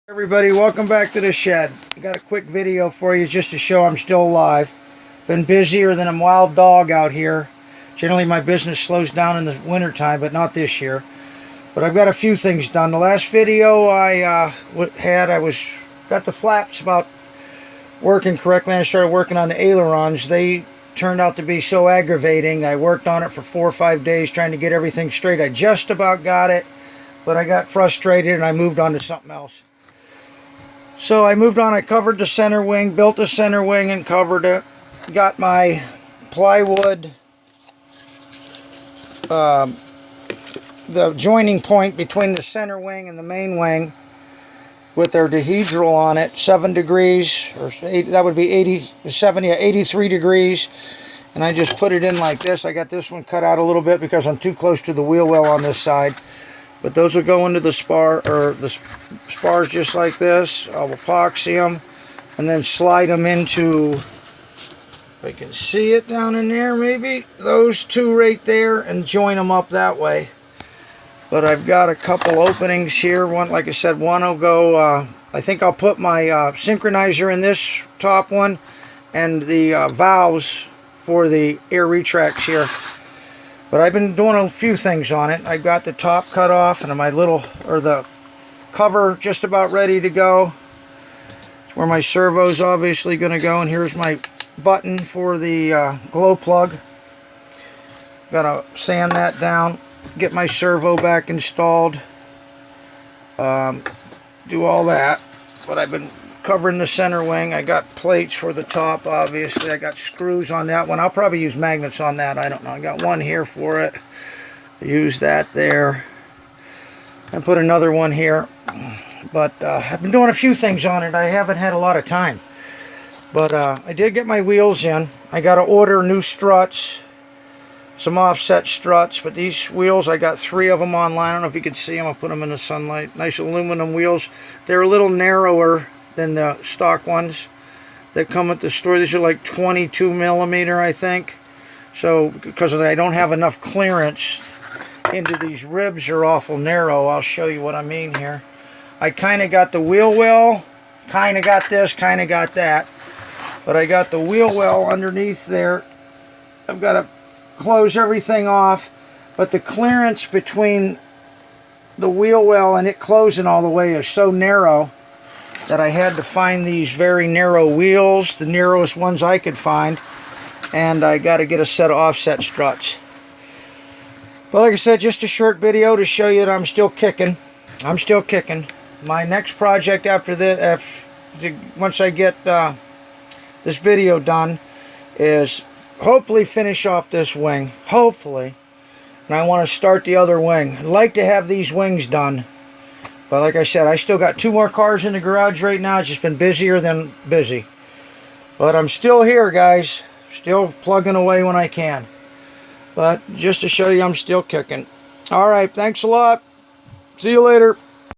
Everybody, welcome back to the shed. I got a quick video for you just to show I'm still alive. Been busier than a wild dog out here. Generally my business slows down in the winter time, but not this year. But I've got a few things done. The last video I got the flaps about working correctly, and I started working on the ailerons. They turned out to be so aggravating. I worked on it for 4 or 5 days trying to get everything straight. I just about got it, but I got frustrated and I moved on to something else. So I moved on, I covered the center wing, built the center wing and covered it. Got my plywood, the joining point between the center wing and the main wing with their dihedral on it, 7 degrees, or 8, that would be 83 degrees. And I just put it in like this. I got this one cut out a little bit because I'm too close to the wheel well on this side. But those will go into the spars just like this. I'll epoxy them and then slide them into, if I can see it down in there maybe, those two right there, and join them up that way. But I've got a couple openings here. One, like I said, one will go, I think I'll put my synchronizer in this top one and the valves for the air retracts here. But I've been doing a few things on it. I got the top cut off and the cover just about ready to go. It's where my servo's obviously going to go. And here's my button for the glow plug. Gotta sand that down, get my servo back installed, do all that. But I've been covering the center wing. I got plates for the top, obviously. I got screws on that one. I'll probably use magnets on that. I don't know. I got one here for it. Use that there. And put another one here. But I've been doing a few things on it. I haven't had a lot of time. But I did get my wheels in. I got to order new struts. Some offset struts. But these wheels, I got 3 of them online. I don't know if you can see them. I'll put them in the sunlight. Nice aluminum wheels. They're a little narrower than the stock ones that come at the store. These are like 22 millimeter, I think. So because I don't have enough clearance into these ribs, are awful narrow. I'll show you what I mean here. I kind of got the wheel well, kind of got this, kind of got that, but I got the wheel well underneath there. I've got to close everything off, but the clearance between the wheel well and it closing all the way is so narrow that I had to find these very narrow wheels, the narrowest ones I could find, and I got to get a set of offset struts. But like I said, just a short video to show you that I'm still kicking. I'm still kicking. My next project after this, once I get this video done, is hopefully finish off this wing. Hopefully. And I want to start the other wing. I'd like to have these wings done. But like I said, I still got 2 more cars in the garage right now. It's just been busier than busy. But I'm still here, guys. Still plugging away when I can. But just to show you, I'm still kicking. Alright, thanks a lot. See you later.